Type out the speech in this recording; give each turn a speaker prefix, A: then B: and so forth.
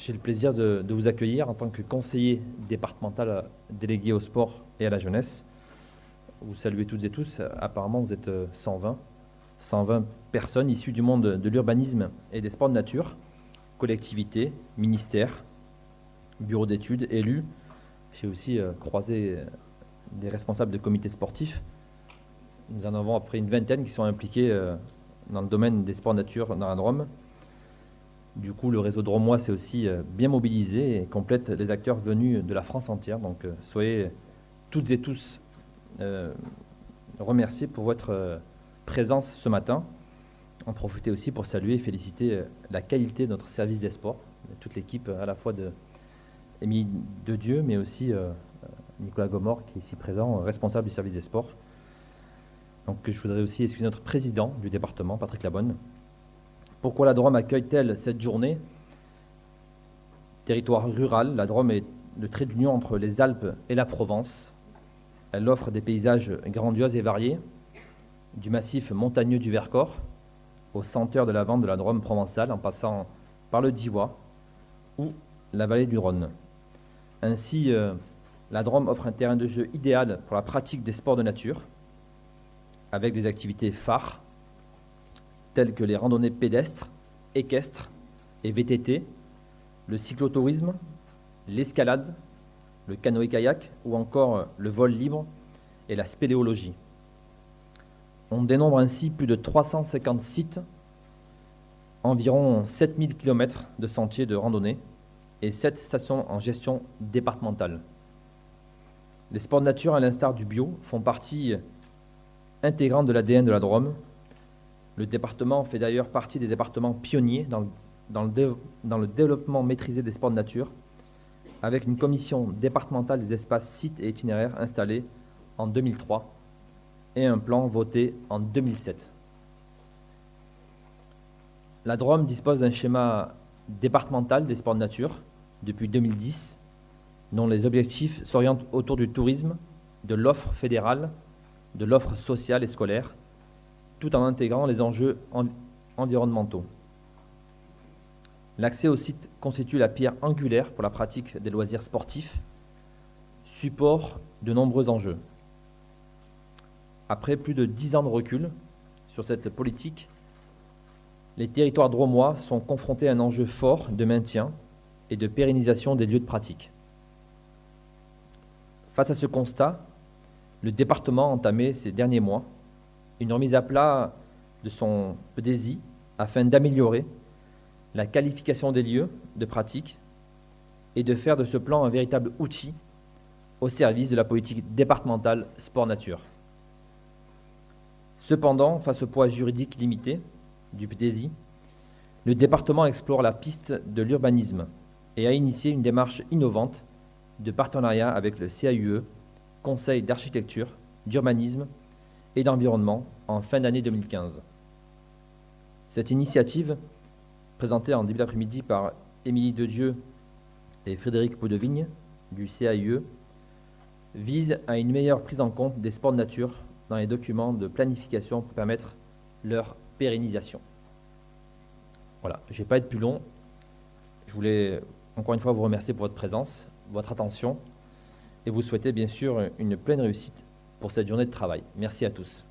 A: J'ai le plaisir de vous accueillir en tant que conseiller départemental délégué au sport et à la jeunesse. Vous saluez toutes et tous. Apparemment, vous êtes 120 personnes issues du monde de l'urbanisme et des sports de nature, collectivités, ministères, bureaux d'études, élus. J'ai aussi croisé des responsables de comités sportifs. Nous en avons à peu près une vingtaine qui sont impliqués dans le domaine des sports de nature dans la Drôme. Du coup, le réseau dromois s'est aussi bien mobilisé et complète les acteurs venus de la France entière. Donc, soyez toutes et tous remerciés pour votre présence ce matin. En profiter aussi pour saluer et féliciter la qualité de notre service des sports, toute l'équipe à la fois de Émilie Dedieu, mais aussi Nicolas Gomor, qui est ici présent, responsable du service des sports. Donc, je voudrais aussi excuser notre président du département, Patrick Labonne. Pourquoi la Drôme accueille-t-elle cette journée? Territoire rural, la Drôme est le trait d'union entre les Alpes et la Provence. Elle offre des paysages grandioses et variés, du massif montagneux du Vercors aux senteurs de lavande de la Drôme provençale, en passant par le Diois ou la vallée du Rhône. Ainsi, la Drôme offre un terrain de jeu idéal pour la pratique des sports de nature, avec des activités phares telles que les randonnées pédestres, équestres et VTT, le cyclotourisme, l'escalade, le canoë-kayak ou encore le vol libre et la spéléologie. On dénombre ainsi plus de 350 sites, environ 7000 km de sentiers de randonnée et 7 stations en gestion départementale. Les sports de nature, à l'instar du bio, font partie intégrante de l'ADN de la Drôme. Le département fait d'ailleurs partie des départements pionniers dans le développement maîtrisé des sports de nature, avec une commission départementale des espaces, sites et itinéraires installée en 2003 et un plan voté en 2007. La Drôme dispose d'un schéma départemental des sports de nature depuis 2010, dont les objectifs s'orientent autour du tourisme, de l'offre fédérale, de l'offre sociale et scolaire, tout en intégrant les enjeux environnementaux. L'accès au site constitue la pierre angulaire pour la pratique des loisirs sportifs, support de nombreux enjeux. Après plus de 10 ans de recul sur cette politique, les territoires drômois sont confrontés à un enjeu fort de maintien et de pérennisation des lieux de pratique. Face à ce constat, le département a entamé ces derniers mois une remise à plat de son PDSI afin d'améliorer la qualification des lieux de pratique et de faire de ce plan un véritable outil au service de la politique départementale sport-nature. Cependant, face au poids juridique limité du PDSI, le département explore la piste de l'urbanisme et a initié une démarche innovante de partenariat avec le CAUE, Conseil d'architecture, d'urbanisme et d'environnement, en fin d'année 2015. Cette initiative, présentée en début d'après-midi par Émilie Dedieu et Frédéric Poudevigne du CAUE, vise à une meilleure prise en compte des sports de nature dans les documents de planification pour permettre leur pérennisation. Voilà, je ne vais pas être plus long. Je voulais encore une fois vous remercier pour votre présence, votre attention, et vous souhaiter bien sûr une pleine réussite pour cette journée de travail. Merci à tous.